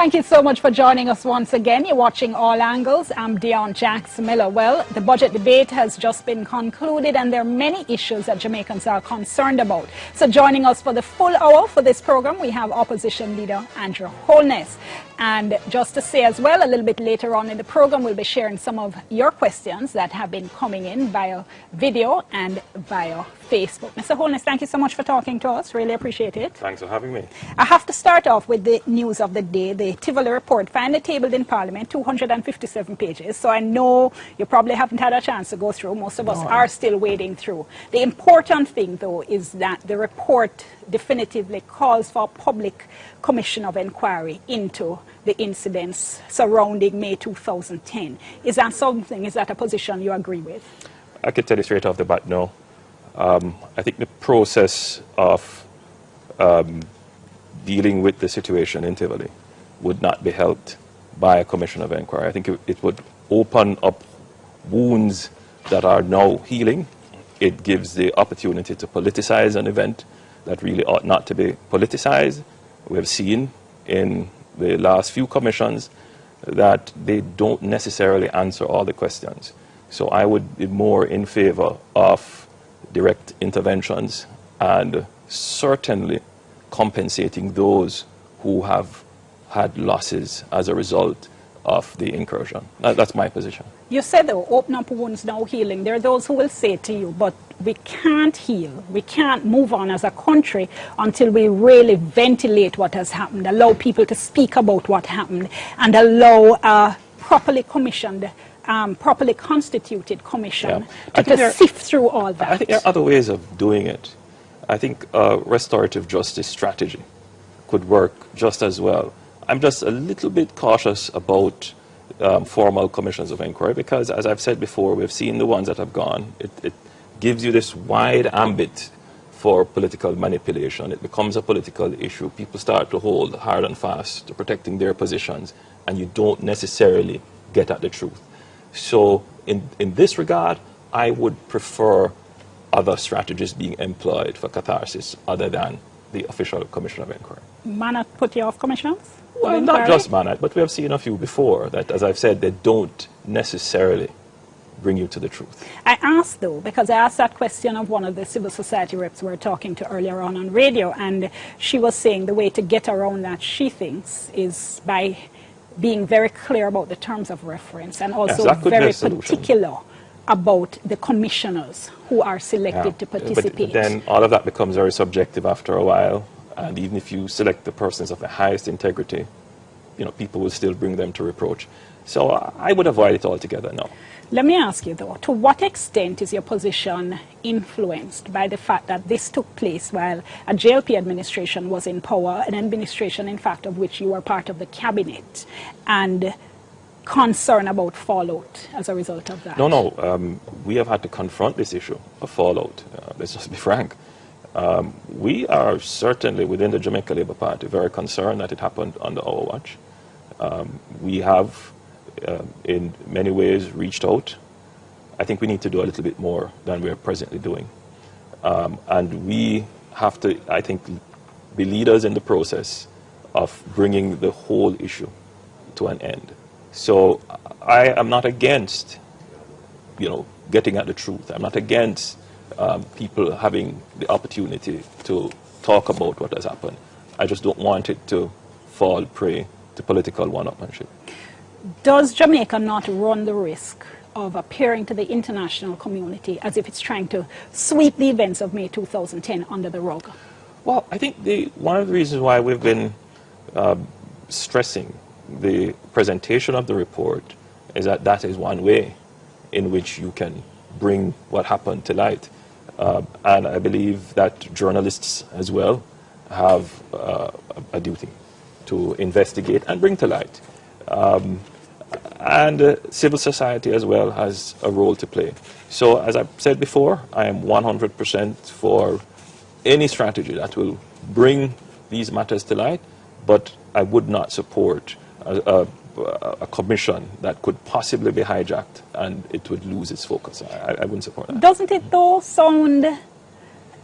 Thank you so much for joining us once again. You're watching All Angles. I'm Dionne Jackson Miller. Well, the budget debate has just been concluded and there are many issues that Jamaicans are concerned about. So joining us for the full hour for this program, we have Opposition Leader Andrew Holness. And just to say as well, a little bit later on in the program, we'll be sharing some of your questions that have been coming in via video and via Facebook. Mr. Holness, thank you so much for talking to us. Really appreciate it. Thanks for having me. I have to start off with the news of the day. The Tivoli report finally tabled in Parliament, 257 pages. So I know you probably haven't had a chance to go through. Most of us are still wading through. The important thing, though, is that the report definitively calls for a public commission of inquiry into the incidents surrounding May 2010. Is that something, is that a position you agree with? I could tell you straight off the bat, no. I think the process of dealing with the situation in Tivoli would not be helped by a commission of inquiry. I think it would open up wounds that are now healing. It gives the opportunity to politicize an event that really ought not to be politicized. We have seen in the last few commissions that they don't necessarily answer all the questions. So I would be more in favor of direct interventions and certainly compensating those who have had losses as a result of the incursion. That's my position. You said, though, open up wounds, now healing. There are those who will say to you, but we can't heal, we can't move on as a country until we really ventilate what has happened, allow people to speak about what happened, and allow a properly commissioned, properly constituted commission to sift through all that. I think there are other ways of doing it. I think restorative justice strategy could work just as well. I'm just a little bit cautious about formal commissions of inquiry because, as I've said before, we've seen the ones that have gone. It gives you this wide ambit for political manipulation. It becomes a political issue. People start to hold hard and fast to protecting their positions, and you don't necessarily get at the truth. So in this regard, I would prefer other strategies being employed for catharsis other than the official commission of inquiry. Manat put you off commissions? Well, not just Manat, but we have seen a few before that, as I've said, they don't necessarily bring you to the truth. I asked, though, because I asked that question of one of the civil society reps we were talking to earlier on radio, and she was saying the way to get around that, she thinks, is by being very clear about the terms of reference and also very particular about the commissioners who are selected to participate. But then all of that becomes very subjective after a while, and even if you select the persons of the highest integrity, you know, people will still bring them to reproach. So I would avoid it altogether, no. Let me ask you, though, to what extent is your position influenced by the fact that this took place while a JLP administration was in power, an administration, in fact, of which you were part of the cabinet, and concern about fallout as a result of that? No. We have had to confront this issue of fallout. Let's just be frank. We are certainly, within the Jamaica Labour Party, very concerned that it happened under our watch. We have in many ways reached out. I think we need to do a little bit more than we are presently doing. And we have to, I think, be leaders in the process of bringing the whole issue to an end. So I am not against, getting at the truth. I'm not against people having the opportunity to talk about what has happened. I just don't want it to fall prey to political one-upmanship. Does Jamaica not run the risk of appearing to the international community as if it's trying to sweep the events of May 2010 under the rug? Well, I think one of the reasons why we've been stressing the presentation of the report is that that is one way in which you can bring what happened to light. And I believe that journalists as well have a duty to investigate and bring to light. And civil society as well has a role to play. So as I've said before, I am 100% for any strategy that will bring these matters to light, but I would not support a commission that could possibly be hijacked and it would lose its focus. I wouldn't support that. Doesn't it though sound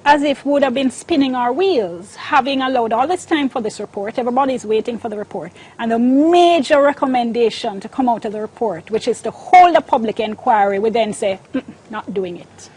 as if we would have been spinning our wheels, having allowed all this time for this report. Everybody's waiting for the report. And the major recommendation to come out of the report, which is to hold a public inquiry, we then say, not doing it.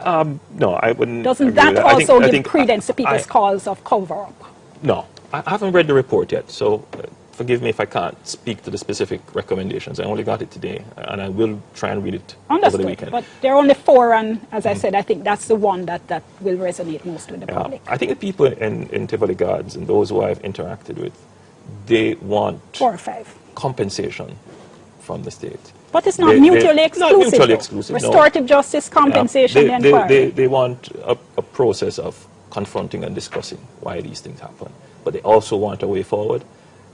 No, I wouldn't. Doesn't that also give credence to people's calls of cover-up? No, I haven't read the report yet, so forgive me if I can't speak to the specific recommendations. I only got it today, and I will try and read it over the weekend. But there are only 4, and as I said, I think that's the one that will resonate most with the public. I think the people in Tivoli Gardens and those who I've interacted with, they want 4 or 5 compensation from the state. But it's not mutually exclusive. Not mutually exclusive. Restorative justice, compensation, inquiry. They want a process of confronting and discussing why these things happen. But they also want a way forward,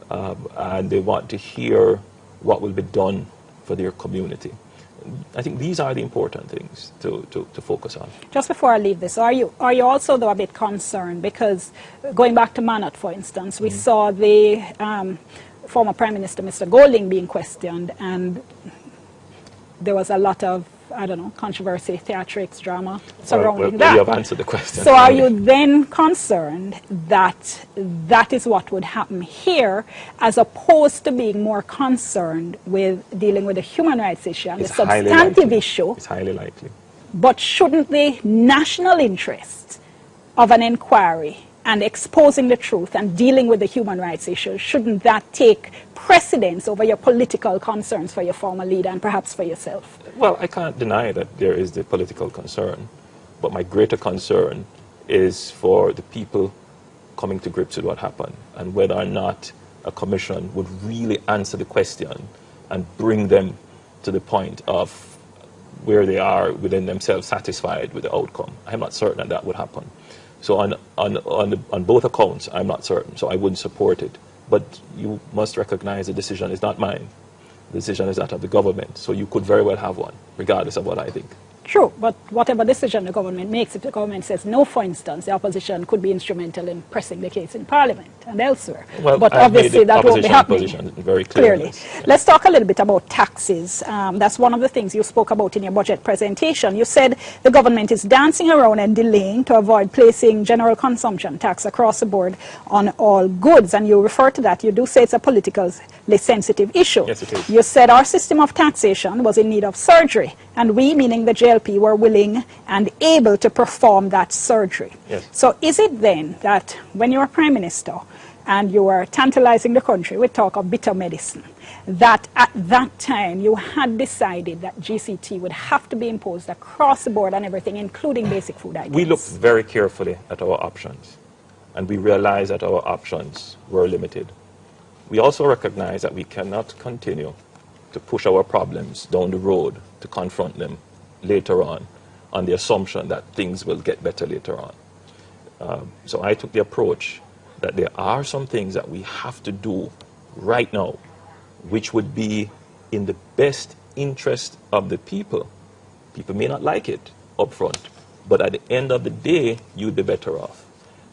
and they want to hear what will be done for their community. I think these are the important things to focus on. Just before I leave this, are you also though a bit concerned, because going back to Manat, for instance, we saw the former Prime Minister, Mr. Golding, being questioned, and there was a lot of, I don't know, controversy, theatrics, drama surrounding that. You have answered the question. So are you then concerned that that is what would happen here, as opposed to being more concerned with dealing with the human rights issue and the substantive issue? It's highly likely. But shouldn't the national interest of an inquiry and exposing the truth and dealing with the human rights issue, shouldn't that take precedence over your political concerns for your former leader and perhaps for yourself? Well, I can't deny that there is the political concern, but my greater concern is for the people coming to grips with what happened, and whether or not a commission would really answer the question and bring them to the point of where they are within themselves satisfied with the outcome. I'm not certain that would happen. So on both accounts, I'm not certain, so I wouldn't support it. But you must recognize the decision is not mine. The decision is that of the government, so you could very well have one, regardless of what I think. True, but whatever decision the government makes, if the government says no, for instance, the opposition could be instrumental in pressing the case in Parliament and elsewhere. Well, but obviously that won't be happening. Very clearly. Let's talk a little bit about taxes. That's one of the things you spoke about in your budget presentation. You said the government is dancing around and delaying to avoid placing general consumption tax across the board on all goods, and you refer to that. You do say it's a politically sensitive issue. Yes, it is. You said our system of taxation was in need of surgery, and we, meaning the JLP, were willing and able to perform that surgery. Yes. So is it then that when you were Prime Minister and you were tantalizing the country with talk of bitter medicine, that at that time you had decided that GCT would have to be imposed across the board on everything, including basic food items? We looked very carefully at our options, and we realized that our options were limited. We also recognize that we cannot continue to push our problems down the road to confront them later on the assumption that things will get better later on. So I took the approach that there are some things that we have to do right now, which would be in the best interest of the people. People may not like it up front, but at the end of the day, you'd be better off.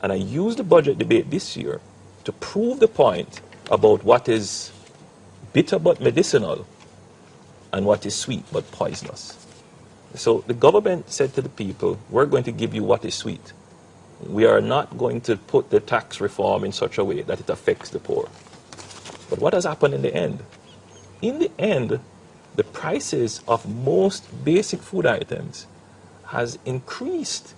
And I used the budget debate this year to prove the point about what is bitter but medicinal and what is sweet but poisonous. So the government said to the people, we're going to give you what is sweet. We are not going to put the tax reform in such a way that it affects the poor. But what has happened in the end? In the end, the prices of most basic food items has increased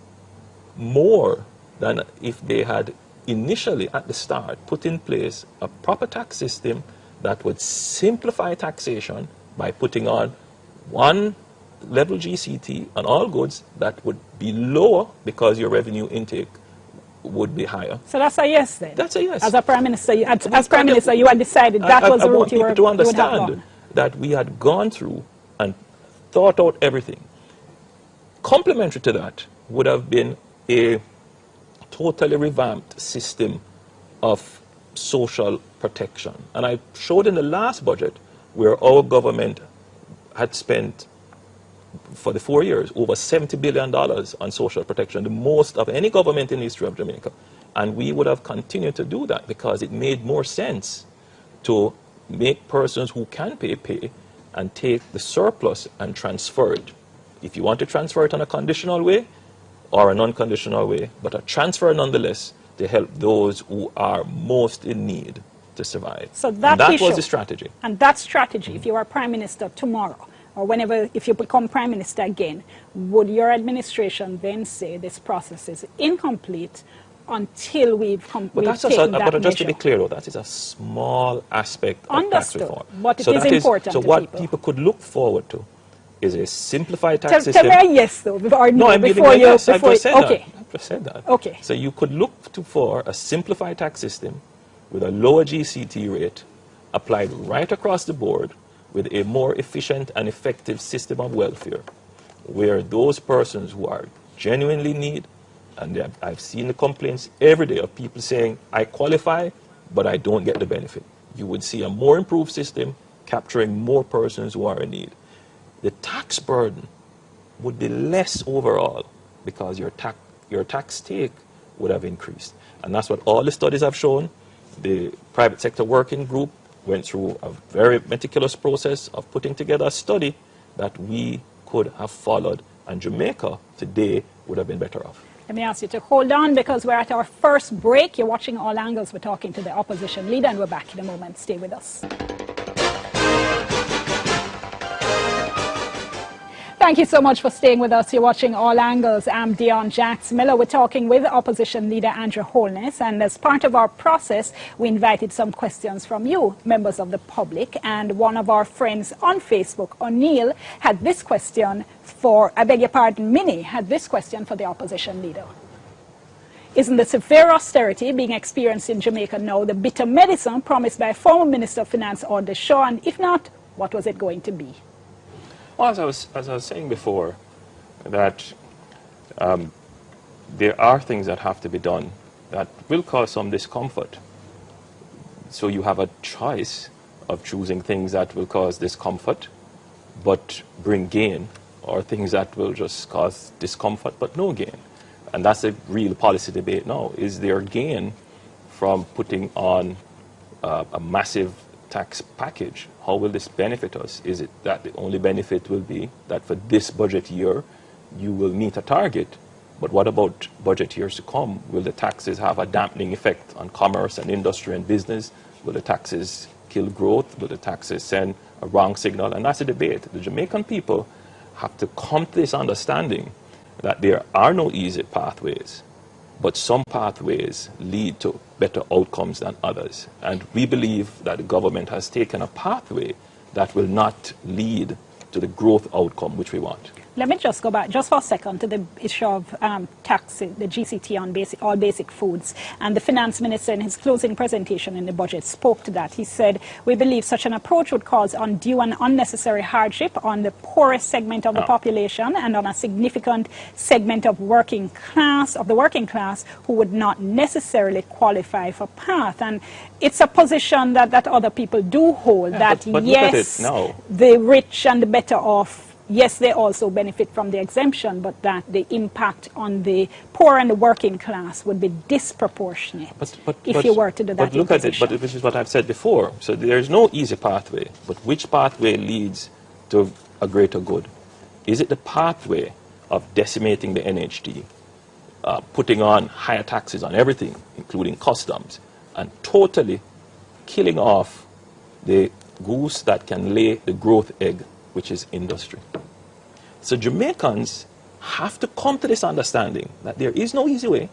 more than if they had initially at the start put in place a proper tax system that would simplify taxation by putting on one level GCT on all goods that would be lower because your revenue intake would be higher. So that's a yes then? That's a yes. As a Prime Minister, you had decided that was the route you would have gone. I want people to understand that we had gone through and thought out everything. Complementary to that would have been a totally revamped system of social protection. And I showed in the last budget where our government had spent for the 4 years over $70 billion on social protection, the most of any government in the history of Jamaica. And we would have continued to do that because it made more sense to make persons who can pay and take the surplus and transfer it. If you want to transfer it on a conditional way, or an unconditional way, but a transfer nonetheless to help those who are most in need to survive. So that was the strategy. And that strategy, if you are Prime Minister tomorrow, or whenever, if you become Prime Minister again, would your administration then say this process is incomplete until we've taken that But just to measure? be clear, though, that is a small aspect of tax reform. But it is important So to what people could look forward to is a simplified tax system. Tell me a yes, though, before I'm giving a yes. I've just said that. Okay. So you could look for a simplified tax system with a lower GCT rate applied right across the board with a more efficient and effective system of welfare, where those persons who are genuinely in need, and I've seen the complaints every day of people saying, I qualify, but I don't get the benefit. You would see a more improved system capturing more persons who are in need. The tax burden would be less overall because your tax take would have increased. And that's what all the studies have shown. The private sector working group went through a very meticulous process of putting together a study that we could have followed, and Jamaica today would have been better off. Let me ask you to hold on, because we're at our first break. You're watching All Angles. We're talking to the opposition leader, and we're back in a moment. Stay with us. Thank you so much for staying with us. You're watching All Angles. I'm Dionne Jackson Miller. We're talking with opposition leader Andrew Holness, and as part of our process, we invited some questions from you, members of the public, and one of our friends on Facebook, O'Neill, had this question for, I beg your pardon, Minnie, had this question for the opposition leader. Isn't the severe austerity being experienced in Jamaica now the bitter medicine promised by former Minister of Finance Austerity Shaw, and if not, what was it going to be? Well, as I was saying before, that there are things that have to be done that will cause some discomfort. So you have a choice of choosing things that will cause discomfort but bring gain, or things that will just cause discomfort but no gain. And that's a real policy debate now. Is there gain from putting on a massive tax package? How will this benefit us? Is it that the only benefit will be that for this budget year you will meet a target, but what about budget years to come? Will the taxes have a dampening effect on commerce and industry and business? Will the taxes kill growth? Will the taxes send a wrong signal? And that's a debate. The Jamaican people have to come to this understanding that there are no easy pathways, but some pathways lead to better outcomes than others. And we believe that the government has taken a pathway that will not lead to the growth outcome which we want. Let me just go back just for a second to the issue of taxes, the GCT on all basic foods. And the finance minister in his closing presentation in the budget spoke to that. He said, we believe such an approach would cause undue and unnecessary hardship on the poorest segment of the population and on a significant segment of the working class who would not necessarily qualify for PATH. And it's a position that other people do hold, that but yes, look at it now. The rich and the better off, yes, they also benefit from the exemption, but that the impact on the poor and the working class would be disproportionate if you were to do that. But look at it, which is what I've said before. So there's no easy pathway, but which pathway leads to a greater good? Is it the pathway of decimating the NHT, putting on higher taxes on everything, including customs, and totally killing off the goose that can lay the growth egg, which is industry? So Jamaicans have to come to this understanding that there is no easy way.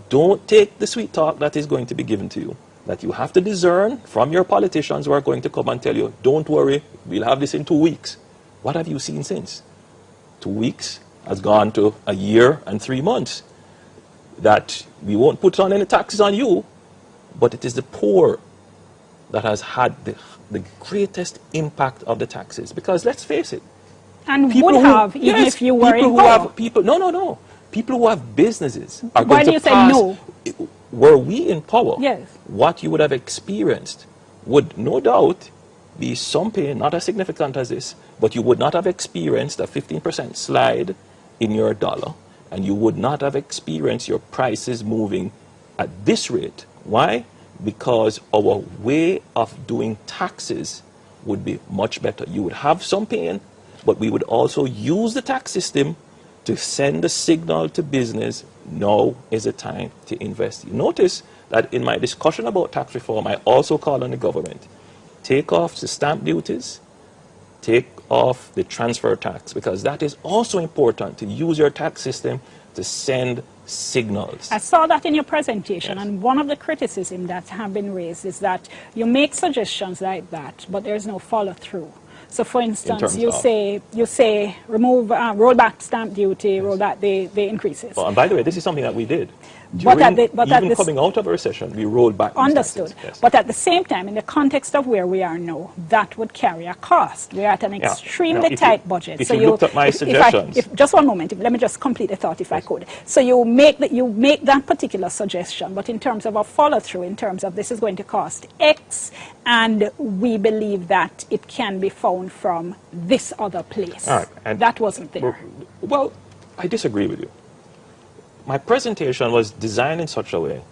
Don't take the sweet talk that is going to be given to you, that you have to discern from your politicians who are going to come and tell you, don't worry, we'll have this in 2 weeks. What have you seen since? 2 weeks has gone to a year and 3 months. That we won't put on any taxes on you, but it is the poor that has had the greatest impact of the taxes. Because let's face it. And would have, even if you were in power. No. People who have businesses are Why going do to you say pass. no? Were we in power, yes, what you would have experienced would no doubt be some pain, not as significant as this, but you would not have experienced a 15% slide in your dollar, and you would not have experienced your prices moving at this rate. Why? Because our way of doing taxes would be much better. You would have some pain, but we would also use the tax system to to send a signal to business, now is the time to invest. You notice that in my discussion about tax reform, I also call on the government, take off the stamp duties, take off the transfer tax, because that is also important, to use your tax system to send signals. I saw that in your presentation, Yes. and one of the criticisms that have been raised is that you make suggestions like that, but there's no follow-through. So, for instance, you say remove, roll back stamp duty, roll back the increases. Oh, and by the way, this is something that we did. But Even coming out of a recession, we rolled back. Understood. Yes. But at the same time, in the context of where we are now, that would carry a cost. We are at an extremely tight budget. If you looked at my suggestions. Just one moment, let me just complete the thought if I could. So you make that particular suggestion, but in terms of a follow-through, in terms of this is going to cost X, and we believe that it can be found from this other place. All right. And that wasn't there. Well, I disagree with you. My presentation was designed in such a way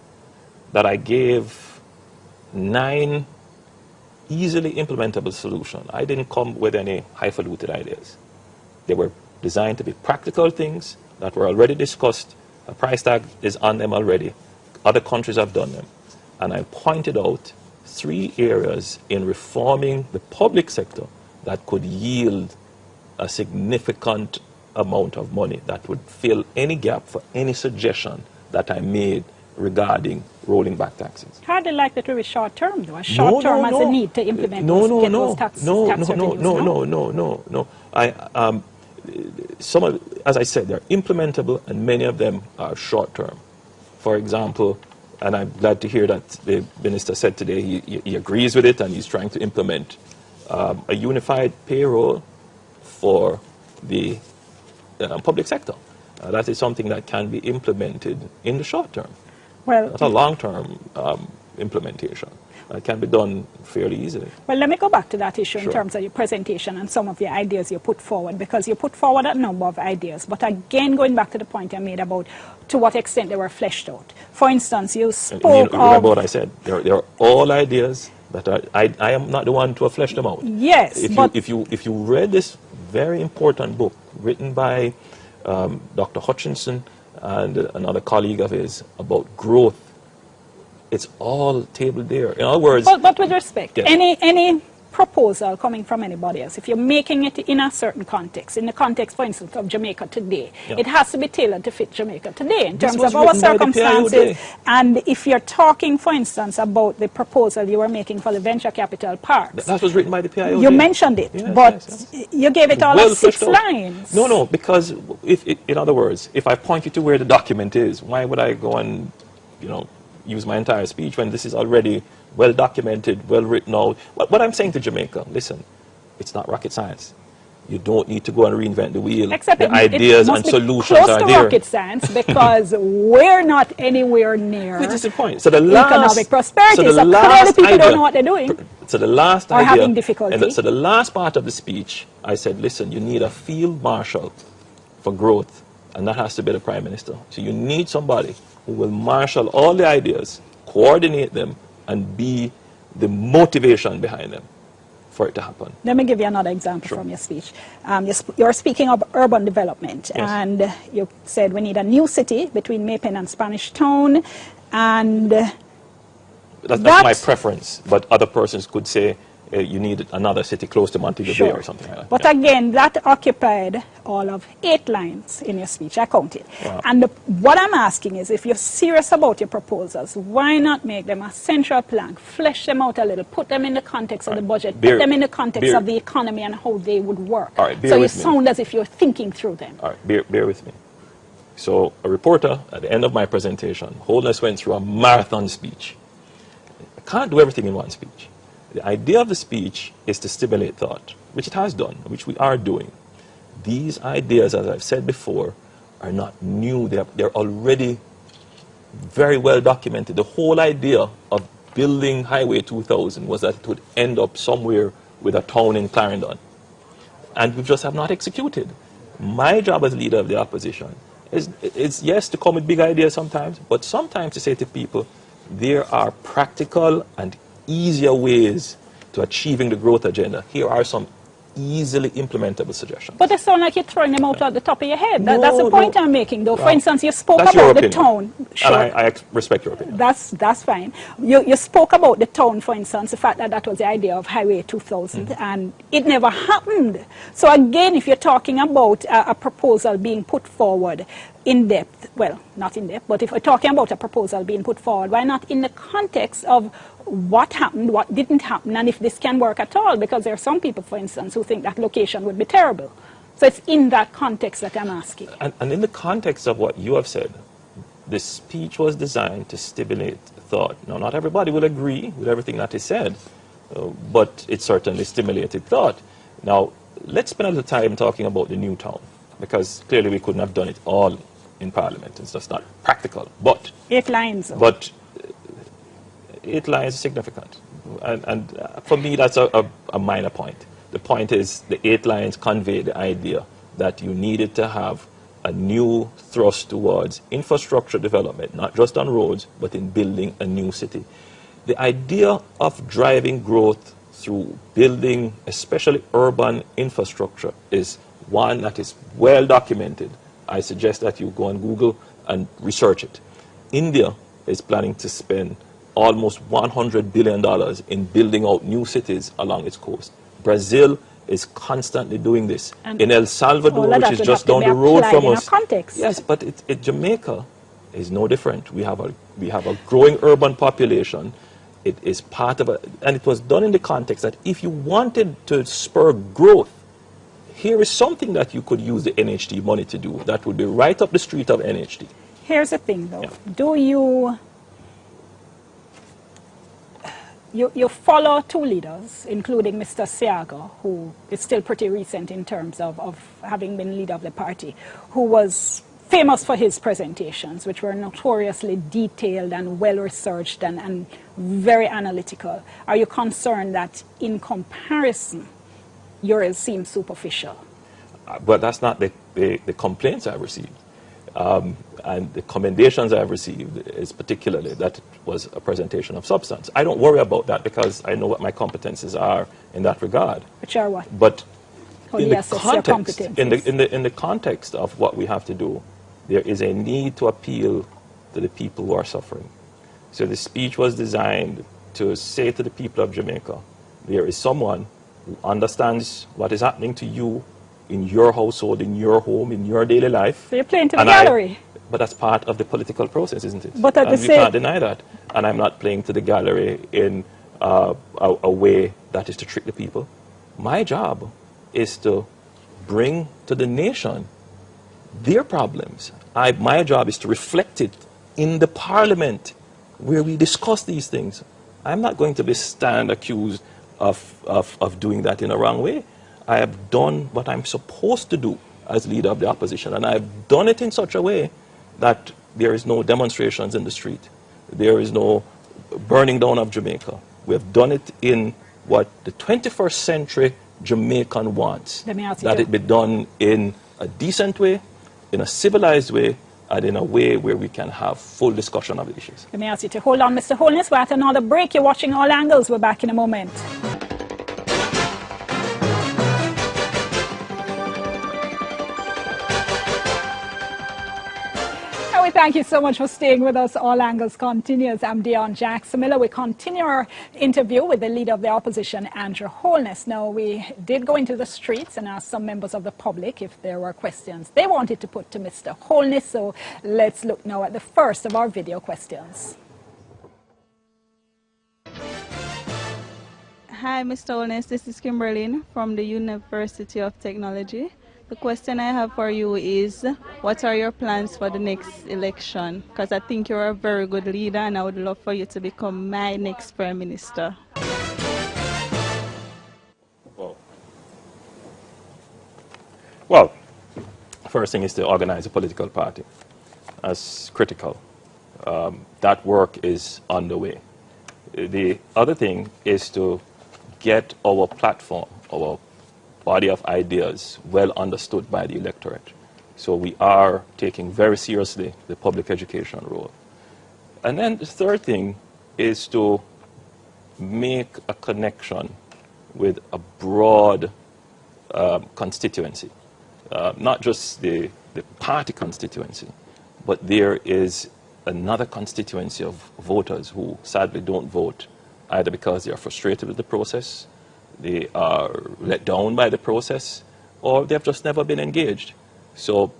that I gave 9 easily implementable solutions. I didn't come with any highfalutin ideas. They were designed to be practical things that were already discussed. A price tag is on them already. Other countries have done them. And I pointed out 3 areas in reforming the public sector that could yield a significant amount of money that would fill any gap for any suggestion that I made regarding rolling back taxes. Hardly likely to be short term, though. Short term has a need to implement those tax No. As I said, they're implementable, and many of them are short term. For example, and I'm glad to hear that the minister said today he agrees with it, and he's trying to implement a unified payroll for the public sector. That is something that can be implemented in the short term. Well, that's a long-term implementation. It can be done fairly easily. Well, let me go back to that issue Sure. in terms of your presentation and some of the ideas you put forward, because you put forward a number of ideas. But again, going back to the point I made about to what extent they were fleshed out. For instance, you spoke of... Remember what I said. They're all ideas that I am not the one to have fleshed them out. Yes, if you read this very important book written by Dr. Hutchinson and another colleague of his about growth, it's all tabled there. In other words... But with respect, yes. any proposal coming from anybody else, if you're making it in a certain context, in the context, for instance, of Jamaica today, it has to be tailored to fit Jamaica today in terms of our circumstances. And if you're talking, for instance, about the proposal you were making for the venture capital parks. That was written by the PIOD. You mentioned it, you gave it all as 6 lines. No, because in other words, if I point you to where the document is, why would I go and, use my entire speech when this is already well documented, well written out? What I'm saying to Jamaica, listen, it's not rocket science. You don't need to go and reinvent the wheel. Except the ideas and solutions are there. Close to rocket science, because we're not anywhere near which is the point. So the last, economic prosperity. So clearly people don't know what they're doing. So the last or having difficulty. So the last part of the speech, I said, listen, you need a field marshal for growth, and that has to be the Prime Minister. So you need somebody who will marshal all the ideas, coordinate them, and be the motivation behind them for it to happen. Let me give you another example from your speech. You're speaking of urban development, and you said we need a new city between Maypen and Spanish Town, and that's my preference, but other persons could say you need another city close to Montego Bay or something like that. But again, that occupied all of 8 lines in your speech. I counted. Wow. And what I'm asking is, if you're serious about your proposals, why not make them a central plank, flesh them out a little, put them in the context of the budget, put them in the context of the economy and how they would work. All right, so you sound as if you're thinking through them. All right, bear with me. So a reporter, at the end of my presentation, Holness went through a marathon speech. I can't do everything in one speech. The idea of the speech is to stimulate thought, which it has done, which we are doing. These ideas, as I've said before, are not new. They're already very well documented. The whole idea of building Highway 2000 was that it would end up somewhere with a town in Clarendon. And we just have not executed. My job as leader of the opposition is yes, to come with big ideas sometimes, but sometimes to say to people, there are practical and easier ways to achieving the growth agenda. Here are some easily implementable suggestions. But it sounds like you're throwing them out at the top of your head. No, That's the point no. I'm making, though. For Well, instance, you spoke that's your about the opinion. tone. Sure. And I respect your opinion. That's fine. You spoke about the tone, for instance, the fact that that was the idea of Highway 2000, and it never happened. So again, if you're talking about a proposal being put forward in depth, well, not in depth, but if we're talking about a proposal being put forward, why not in the context of what happened, what didn't happen, and if this can work at all? Because there are some people, for instance, who think that location would be terrible. So it's in that context that I'm asking. And in the context of what you have said, the speech was designed to stimulate thought. Now, not everybody will agree with everything that is said, but it certainly stimulated thought. Now, let's spend a little time talking about the new town, because clearly we couldn't have done it all in Parliament. It's just not practical. But 8 lines. Though. But 8 lines is significant. And for me, that's a minor point. The point is the 8 lines convey the idea that you needed to have a new thrust towards infrastructure development, not just on roads, but in building a new city. The idea of driving growth through building, especially urban infrastructure, is one that is well documented. I suggest that you go on Google and research it. India is planning to spend almost $100 billion in building out new cities along its coast. Brazil is constantly doing this. And in El Salvador, which is just down the road from us. Yes, but Jamaica is no different. We have a growing urban population. It is part of and it was done in the context that if you wanted to spur growth, here is something that you could use the NHD money to do that would be right up the street of NHD. Here's the thing, though. Yeah. Do you follow 2 leaders, including Mr. Siaga, who is still pretty recent in terms of having been leader of the party, who was famous for his presentations, which were notoriously detailed and well-researched and very analytical. Are you concerned that in comparison, yours seems superficial? But that's not the complaints I've received. And the commendations I've received is particularly that it was a presentation of substance. I don't worry about that because I know what my competences are in that regard. Which are what? But in the context of what we have to do, there is a need to appeal to the people who are suffering. So the speech was designed to say to the people of Jamaica, there is someone who understands what is happening to you in your household, in your home, in your daily life. So you're playing to the gallery. But that's part of the political process, isn't it? But we can't deny that. And I'm not playing to the gallery in a way that is to trick the people. My job is to bring to the nation their problems. My job is to reflect it in the Parliament where we discuss these things. I'm not going to stand accused of doing that in a wrong way. I have done what I'm supposed to do as leader of the opposition, and I've done it in such a way that there is no demonstrations in the street. There is no burning down of Jamaica. We have done it in what the 21st century Jamaican wants. That it be done in a decent way, in a civilized way, and in a way where we can have full discussion of the issues. Let me ask you to hold on, Mr. Holness. We're at another break. You're watching All Angles. We're back in a moment. Thank you so much for staying with us. All Angles continues. I'm Dionne Jackson Miller. We continue our interview with the leader of the opposition, Andrew Holness. Now, we did go into the streets and ask some members of the public if there were questions they wanted to put to Mr. Holness. So let's look now at the first of our video questions. Hi, Mr. Holness. This is Kimberlyn from the University of Technology. The question I have for you is, what are your plans for the next election? Because I think you're a very good leader and I would love for you to become my next Prime Minister. Well, first thing is to organize a political party. That's critical. That work is underway. The other thing is to get our platform, our body of ideas well understood by the electorate. So we are taking very seriously the public education role. And then the third thing is to make a connection with a broad constituency, not just the party constituency, but there is another constituency of voters who sadly don't vote, either because they are frustrated with the process, they are let down by the process, or they have just never been engaged. So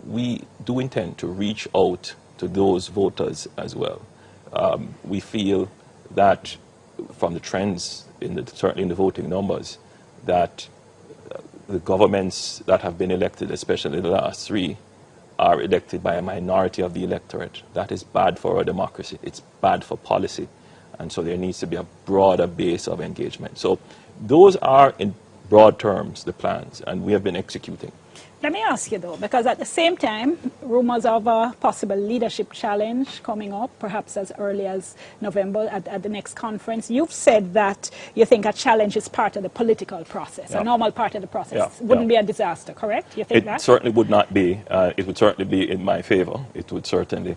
we do intend to reach out to those voters as well. We feel that from the trends, certainly in the voting numbers, that the governments that have been elected, especially the last three, are elected by a minority of the electorate. That is bad for our democracy. It's bad for policy. And so there needs to be a broader base of engagement. So those are, in broad terms, the plans, and we have been executing. Let me ask you, though, because at the same time, rumors of a possible leadership challenge coming up, perhaps as early as November at the next conference. You've said that you think a challenge is part of the political process, a normal part of the process. Wouldn't be a disaster, correct? You think that? It certainly would not be. It would certainly be in my favor. It would certainly,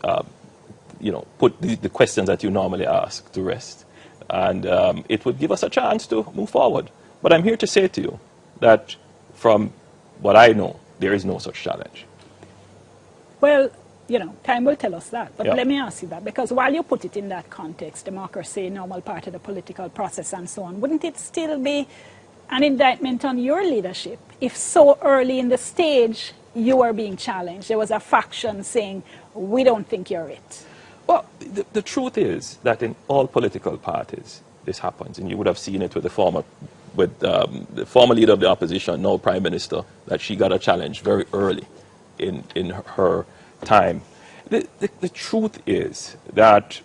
put the questions that you normally ask to rest. And it would give us a chance to move forward. But I'm here to say to you that from what I know, there is no such challenge. Well, time will tell us that. But let me ask you that, because while you put it in that context, democracy, normal part of the political process and so on, wouldn't it still be an indictment on your leadership if so early in the stage you are being challenged? There was a faction saying, we don't think you're it. Well, the truth is that in all political parties, this happens. And you would have seen it with the former leader of the opposition, now Prime Minister, that she got a challenge very early in her time. The truth is that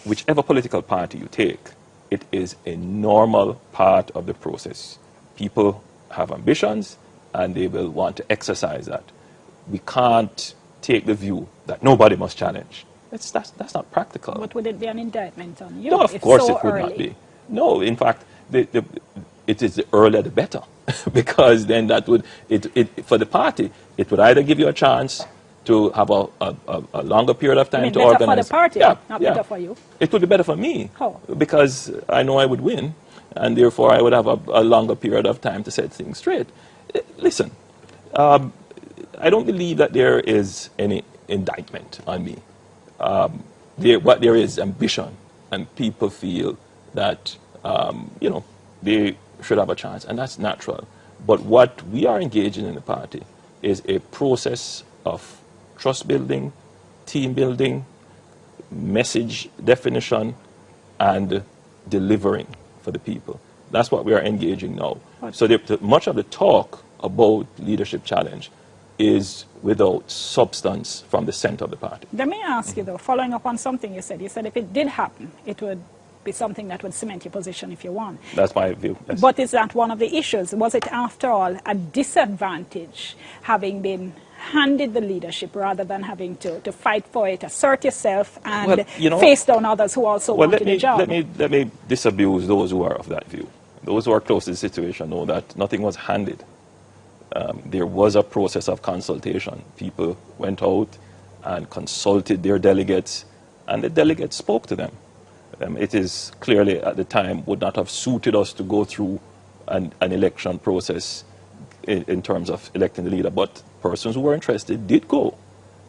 whichever political party you take, it is a normal part of the process. People have ambitions and they will want to exercise that. We can't take the view that nobody must challenge. That's not practical. But would it be an indictment on you? No, of course it would not be. No, in fact, it is the earlier the better, because then that would, for the party, it would either give you a chance to have a longer period of time to organize. Better for the party, not better for you? It would be better for me. How? Because I know I would win, and therefore I would have a longer period of time to set things straight. Listen, I don't believe that there is any indictment on me. What there is ambition, and people feel that they should have a chance, and that's natural. But what we are engaging in the party is a process of trust building, team building, message definition, and delivering for the people. That's what we are engaging now. So much of the talk about leadership challenge is without substance from the center of the party. Let me ask you, though, following up on something you said if it did happen, it would be something that would cement your position if you won. That's my view. Yes. But is that one of the issues? Was it, after all, a disadvantage having been handed the leadership rather than having to fight for it, assert yourself, and face down others who also wanted the job? Let me disabuse those who are of that view. Those who are close to the situation know that nothing was handed. There was a process of consultation. People went out and consulted their delegates, and the delegates spoke to them. It is clearly at the time would not have suited us to go through an election process in terms of electing the leader, but persons who were interested did go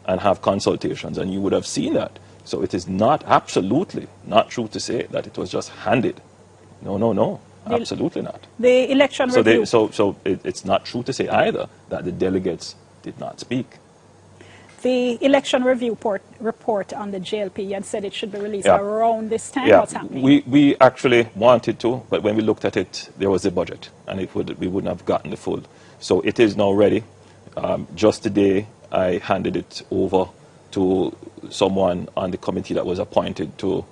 and have consultations, and you would have seen that. So it is not absolutely not true to say that it was just handed. No, absolutely not. The election review. So it's not true to say either that the delegates did not speak. The election review report on the JLP, you had said it should be released around this time. What's happening? We actually wanted to, but when we looked at it, there was a budget, and we wouldn't have gotten the full. So it is now ready. Just today, I handed it over to someone on the committee that was appointed to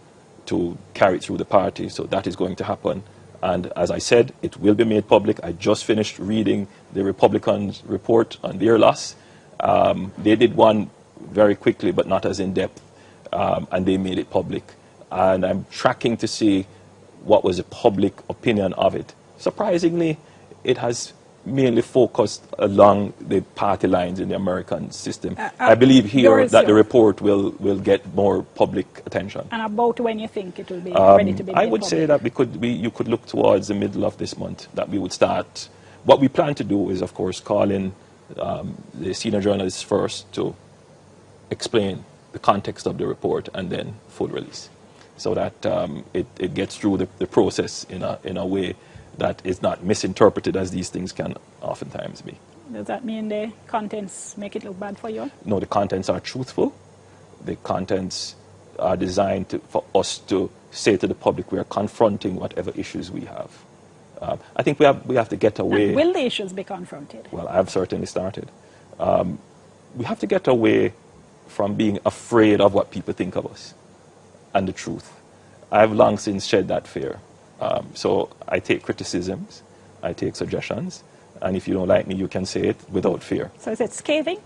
carry it through the party. So that is going to happen. And as I said, it will be made public. I just finished reading the Republicans' report on their loss. They did one very quickly, but not as in-depth, and they made it public. And I'm tracking to see what was the public opinion of it. Surprisingly, it has mainly focused along the party lines in the American system. I believe here that the report will get more public attention. And about when you think it will be ready to be made I would say that you could look towards the middle of this month, that we would start. What we plan to do is, of course, call in the senior journalists first to explain the context of the report and then full release, so that it gets through the process in a way that is not misinterpreted, as these things can oftentimes be. Does that mean the contents make it look bad for you? No, the contents are truthful. The contents are designed for us to say to the public we are confronting whatever issues we have. I think we have to get away. And will the issues be confronted? Well, I've certainly started. We have to get away from being afraid of what people think of us and the truth. I've long since shed that fear. So I take criticisms, I take suggestions, and if you don't like me, you can say it without fear. So is it scathing?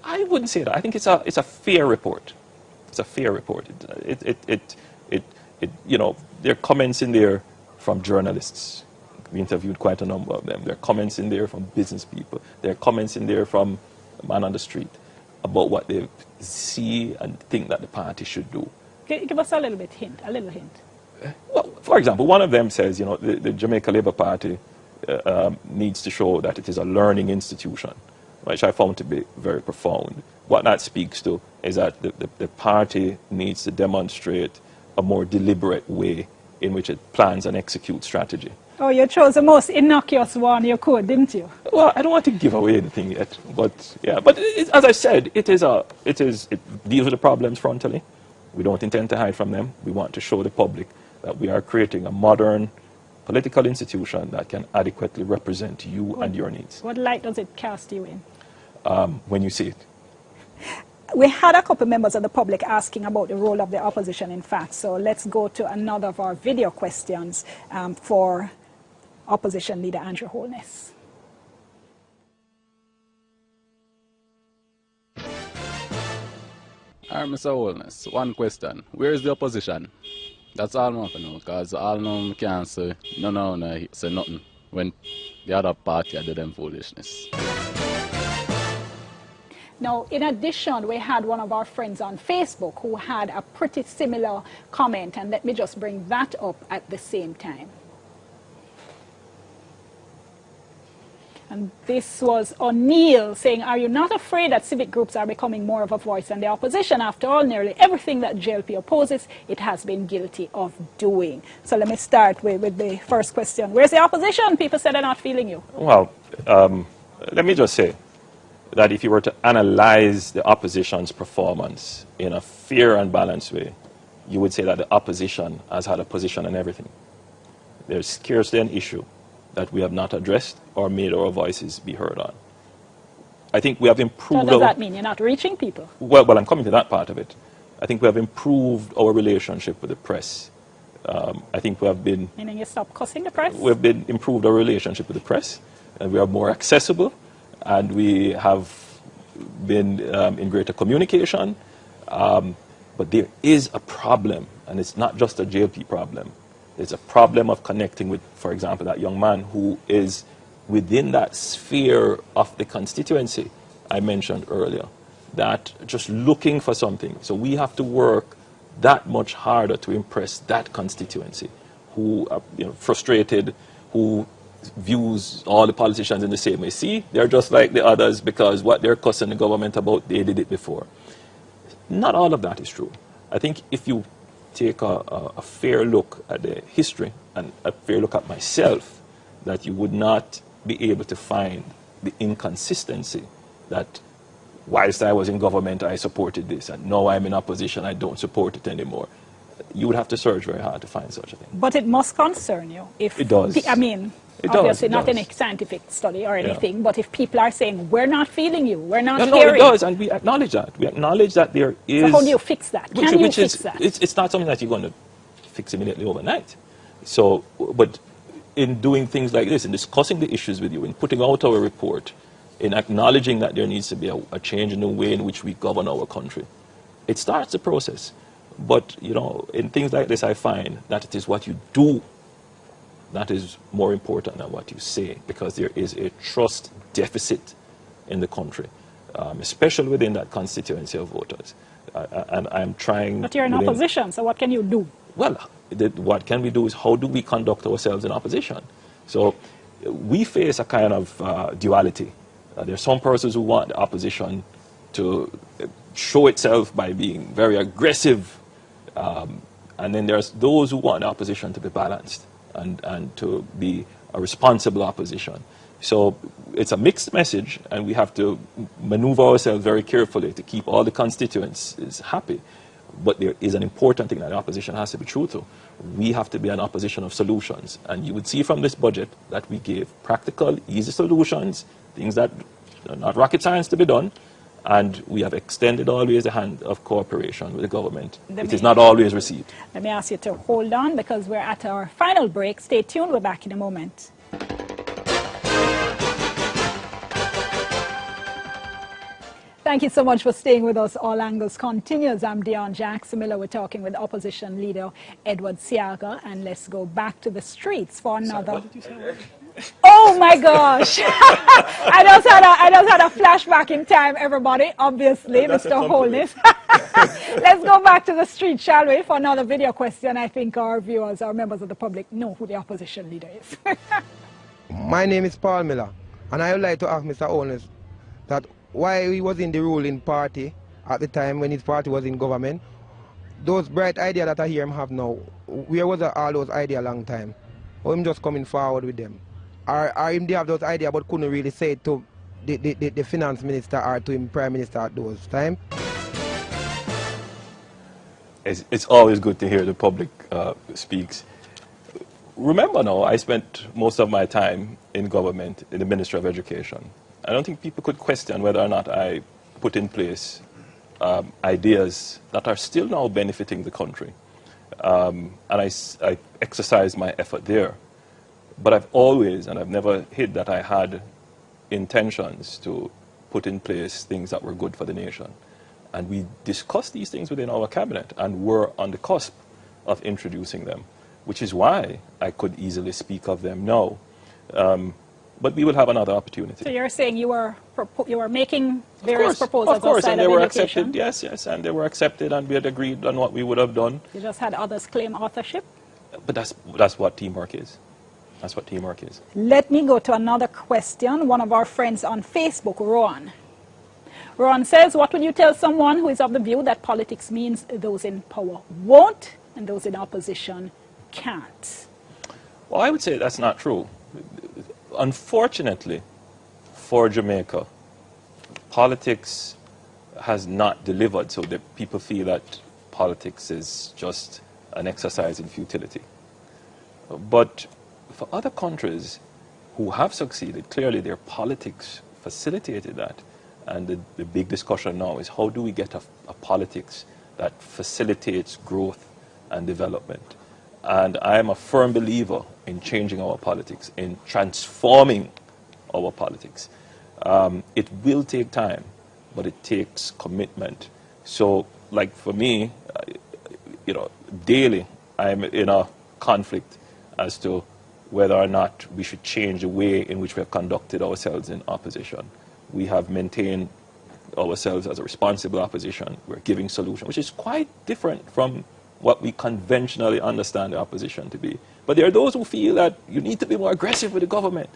I wouldn't say that. I think it's a fair report. It's a fair report. You know, there are comments in there from journalists. We interviewed quite a number of them. There are comments in there from business people. There are comments in there from a man on the street about what they see and think that the party should do. Give us a little hint. Well, for example, one of them says, you know, the Jamaica Labour Party needs to show that it is a learning institution, which I found to be very profound. What that speaks to is that the party needs to demonstrate a more deliberate way in which it plans and executes strategy. Oh, you chose the most innocuous one you could, didn't you? Well, I don't want to give away anything yet, but yeah. But as I said, it deals with the problems frontally. We don't intend to hide from them. We want to show the public that we are creating a modern political institution that can adequately represent you and your needs. What light does it cast you in? When you see it. We had a couple members of the public asking about the role of the opposition, in fact. So let's go to another of our video questions for opposition leader Andrew Holness. All right, Mr. Holness, one question. Where is the opposition? That's all I want to know, because all of them can't say, no, say nothing when the other party did them foolishness. Now, in addition, we had one of our friends on Facebook who had a pretty similar comment, and let me just bring that up at the same time. And this was O'Neill saying, are you not afraid that civic groups are becoming more of a voice than the opposition? After all, nearly everything that JLP opposes, it has been guilty of doing. So let me start with the first question. Where's the opposition? People said they're not feeling you. Well, let me just say that if you were to analyze the opposition's performance in a fair and balanced way, you would say that the opposition has had a position on everything. There's scarcely an issue that we have not addressed or made our voices be heard on. I think we have improved... So does that mean you're not reaching people? Well, I'm coming to that part of it. I think we have improved our relationship with the press. I think we have been... Meaning you stop cussing the press? We have been improved our relationship with the press, and we are more accessible, and we have been in greater communication. But there is a problem, and it's not just a JLP problem. It's a problem of connecting with, for example, that young man who is within that sphere of the constituency I mentioned earlier, that just looking for something. So we have to work that much harder to impress that constituency who are frustrated, who views all the politicians in the same way. See, they're just like the others because what they're cussing the government about, they did it before. Not all of that is true. I think if you take a fair look at the history and a fair look at myself, that you would not be able to find the inconsistency that whilst I was in government I supported this and now I'm in opposition I don't support it anymore. You would have to search very hard to find such a thing. But it must concern you. If it does. I mean, obviously not any scientific study or anything, but if people are saying, we're not feeling you, we're not hearing. No, it does, and we acknowledge that. We acknowledge that there is... So how do you fix that? Can you fix that? It's not something that you're going to fix immediately overnight. So, but in doing things like this, in discussing the issues with you, in putting out our report, in acknowledging that there needs to be a change in the way in which we govern our country, it starts the process. But, in things like this, I find that it is what you do that is more important than what you say, because there is a trust deficit in the country, especially within that constituency of voters. And I'm trying... But you're in opposition, so what can you do? Well, what can we do is how do we conduct ourselves in opposition? So we face a kind of duality. There are some persons who want the opposition to show itself by being very aggressive, and then there's those who want the opposition to be balanced and to be a responsible opposition. So it's a mixed message, and we have to maneuver ourselves very carefully to keep all the constituents happy. But there is an important thing that the opposition has to be true to. We have to be an opposition of solutions. And you would see from this budget that we gave practical, easy solutions, things that are not rocket science to be done. And we have extended always the hand of cooperation with the government. It is not always received. Let me ask you to hold on, because we're at our final break. Stay tuned. We're back in a moment. Thank you so much for staying with us. All Angles continues. I'm Dionne Jackson Miller. We're talking with opposition leader Edward Siaga, and let's go back to the streets for another. Sorry, what did you say? Oh my gosh! I just had a flashback in time, everybody. Obviously, Mr. Holness. Let's go back to the street, shall we, for another video question. I think our viewers, our members of the public, know who the opposition leader is. My name is Paul Miller, and I would like to ask Mr. Holness that why he was in the ruling party at the time when his party was in government. Those bright ideas that I hear him have now, where was all those ideas a long time? Or him just coming forward with them? Or him they have those ideas but couldn't really say it to the finance minister or to him prime minister at those times? It's always good to hear the public speaks. Remember now, I spent most of my time in government in the Ministry of Education. I don't think people could question whether or not I put in place ideas that are still now benefiting the country. And I exercised my effort there. But I've always, and I've never hid that I had intentions to put in place things that were good for the nation. And we discussed these things within our cabinet and were on the cusp of introducing them, which is why I could easily speak of them now. But we will have another opportunity. So you're saying you were making various proposals of course, outside and they of were education? accepted. Yes, and they were accepted, and we had agreed on what we would have done. You just had others claim authorship? But that's what teamwork is. That's what teamwork is. Let me go to another question. One of our friends on Facebook, Ron. Ron says, what would you tell someone who is of the view that politics means those in power won't and those in opposition can't? Well, I would say that's not true. Unfortunately for Jamaica, politics has not delivered, so that people feel that politics is just an exercise in futility. But for other countries who have succeeded, clearly their politics facilitated that. And the big discussion now is how do we get a politics that facilitates growth and development. And I am a firm believer in changing our politics, in transforming our politics. It will take time, but it takes commitment. So, like for me, daily I'm in a conflict as to whether or not we should change the way in which we have conducted ourselves in opposition. We have maintained ourselves as a responsible opposition. We're giving solutions, which is quite different from what we conventionally understand the opposition to be. But there are those who feel that you need to be more aggressive with the government.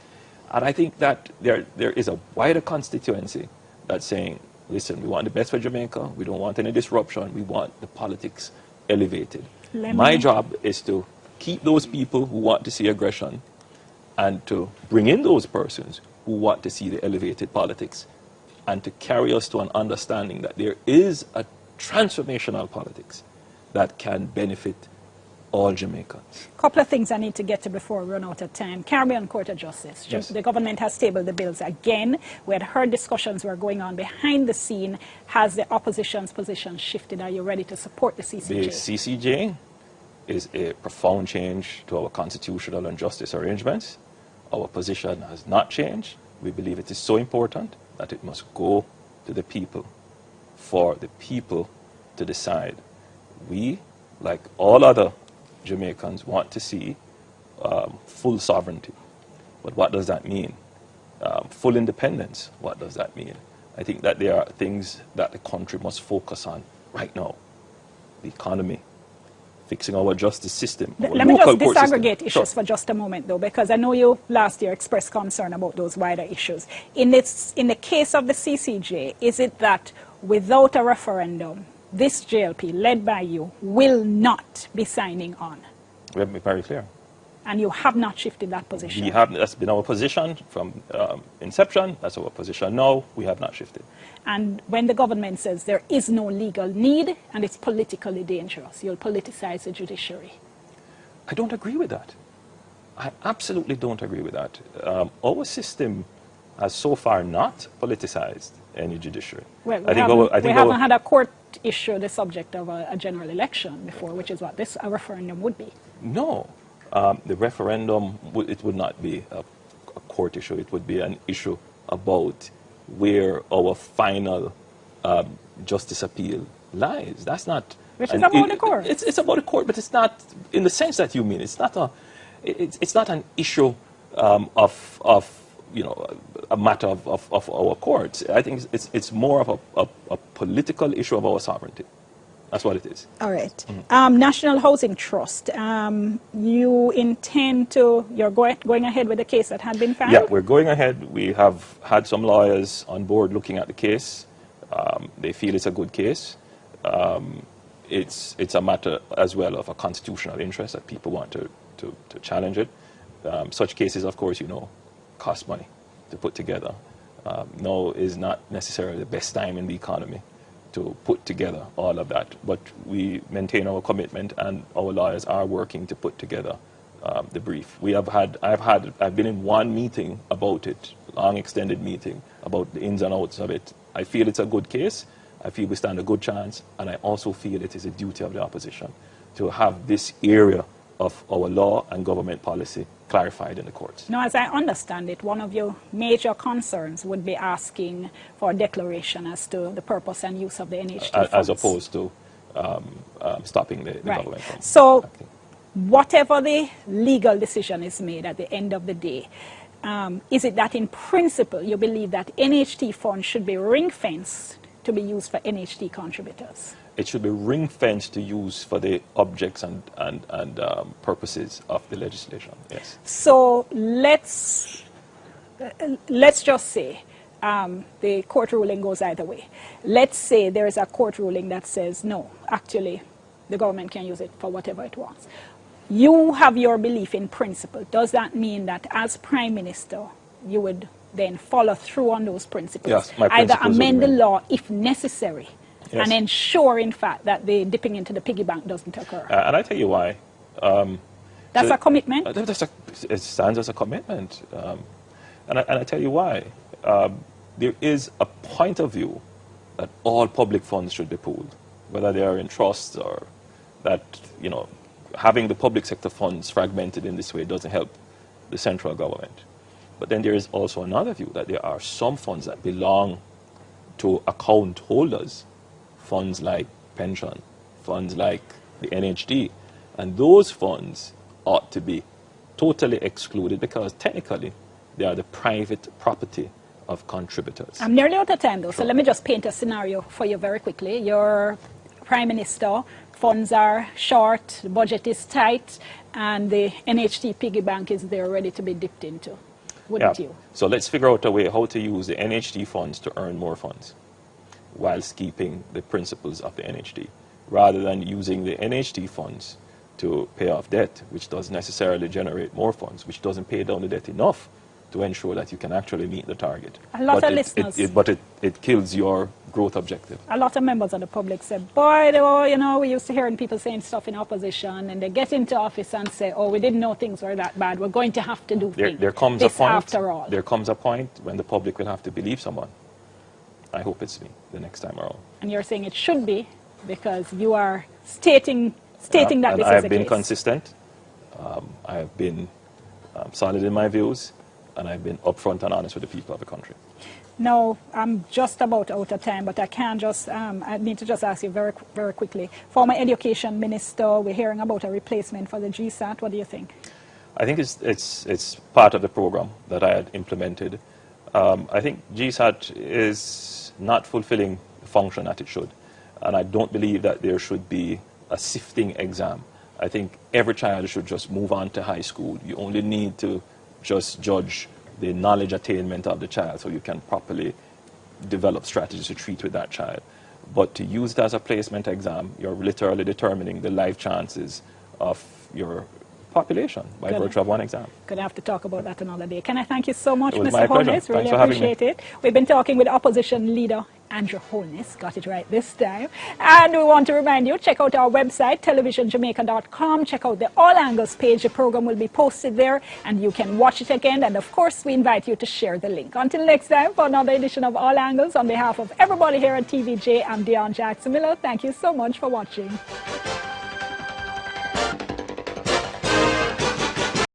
And I think that there is a wider constituency that's saying, listen, we want the best for Jamaica. We don't want any disruption. We want the politics elevated. My job is to keep those people who want to see aggression and to bring in those persons who want to see the elevated politics and to carry us to an understanding that there is a transformational politics that can benefit all Jamaicans. A couple of things I need to get to before we run out of time. Caribbean Court of Justice. Yes. The government has tabled the bills again. We had heard discussions were going on behind the scene. Has the opposition's position shifted? Are you ready to support the CCJ? The CCJ is a profound change to our constitutional and justice arrangements. Our position has not changed. We believe it is so important that it must go to the people, for the people to decide. We, like all other Jamaicans, want to see full sovereignty. But what does that mean? Full independence, what does that mean? I think that there are things that the country must focus on right now. The economy, fixing our justice system. Let me just disaggregate issues for just a moment, though, because I know you last year expressed concern about those wider issues. In the case of the CCJ, is it that without a referendum, this JLP, led by you, will not be signing on? We have to be very clear. And you have not shifted that position? We have, that's been our position from inception. That's our position now. We have not shifted. And when the government says there is no legal need and it's politically dangerous, you'll politicize the judiciary? I don't agree with that. I absolutely don't agree with that. Our system has so far not politicized any judiciary. Well, we haven't had a court issue the subject of a general election before, which is what a referendum would be. No. The referendum, it would not be a court issue. It would be an issue about where our final justice appeal lies. That's not... Which is about the court. It's about the court, but it's not in the sense that you mean. It's not an issue of you know, a matter of our courts. I think it's more of a political issue of our sovereignty. That's what it is. All right. Mm-hmm. National Housing Trust, you intend to, you're going ahead with the case that had been filed? Yeah, we're going ahead. We have had some lawyers on board looking at the case. They feel it's a good case. It's a matter as well of a constitutional interest that people want to challenge it. Such cases, of course, you know, cost money to put together. Now is not necessarily the best time in the economy to put together all of that, but we maintain our commitment, and our lawyers are working to put together the brief. I've been in one meeting about it, long extended meeting about the ins and outs of it. I feel it's a good case. I feel we stand a good chance, and I also feel it is a duty of the opposition to have this area of our law and government policy clarified in the courts. Now, as I understand it, one of your major concerns would be asking for a declaration as to the purpose and use of the NHT funds. As opposed to stopping the government funds. So, whatever the legal decision is made at the end of the day, is it that in principle you believe that NHT funds should be ring-fenced to be used for NHT contributors? It should be ring-fenced to use for the objects and purposes of the legislation, yes. So let's just say the court ruling goes either way. Let's say there is a court ruling that says, no, actually, the government can use it for whatever it wants. You have your belief in principle. Does that mean that as Prime Minister, you would then follow through on those principles? Yes, my principles either amend the law if necessary, yes, and ensure, in fact, that the dipping into the piggy bank doesn't occur. And I tell you why. That's a commitment? It stands as a commitment. And I tell you why. There is a point of view that all public funds should be pooled, whether they are in trusts or that, you know, having the public sector funds fragmented in this way doesn't help the central government. But then there is also another view that there are some funds that belong to account holders, funds like pension, funds like the NHD, and those funds ought to be totally excluded because technically they are the private property of contributors. I'm nearly out of time though, Sure. So let me just paint a scenario for you very quickly. You're Prime Minister, funds are short, the budget is tight, and the NHT piggy bank is there ready to be dipped into. Wouldn't you? So let's figure out a way how to use the NHT funds to earn more funds whilst keeping the principles of the NHT, rather than using the NHT funds to pay off debt, which doesn't necessarily generate more funds, which doesn't pay down the debt enough to ensure that you can actually meet the target. A lot of listeners... But it kills your growth objective. A lot of members of the public said, boy, you know, we used to hearing people saying stuff in opposition, and they get into office and say, oh, we didn't know things were that bad. We're going to have to do things. There comes a point, after all. There comes a point when the public will have to believe someone. I hope it's me the next time around. And you're saying it should be because you are stating that this is the case. I have been consistent. I have been solid in my views, and I've been upfront and honest with the people of the country. No, I'm just about out of time, but I can just, I need to just ask you very, very quickly. Former Education Minister, we're hearing about a replacement for the GSAT. What do you think? I think it's part of the program that I had implemented. I think GSAT is not fulfilling the function that it should. And I don't believe that there should be a sifting exam. I think every child should just move on to high school. You only need to just judge the knowledge attainment of the child so you can properly develop strategies to treat with that child. But to use it as a placement exam, you're literally determining the life chances of your population by virtue of one exam. Gonna have to talk about that another day. Can I thank you so much, Mr. My pleasure. Holness? Really Thanks for having appreciate me. it. We've been talking with opposition leader Andrew Holness, got it right this time. And we want to remind you, check out our website, televisionjamaica.com. Check out the All Angles page. The program will be posted there and you can watch it again. And of course, we invite you to share the link. Until next time, for another edition of All Angles, on behalf of everybody here at TVJ, I'm Dionne Jackson Miller. Thank you so much for watching.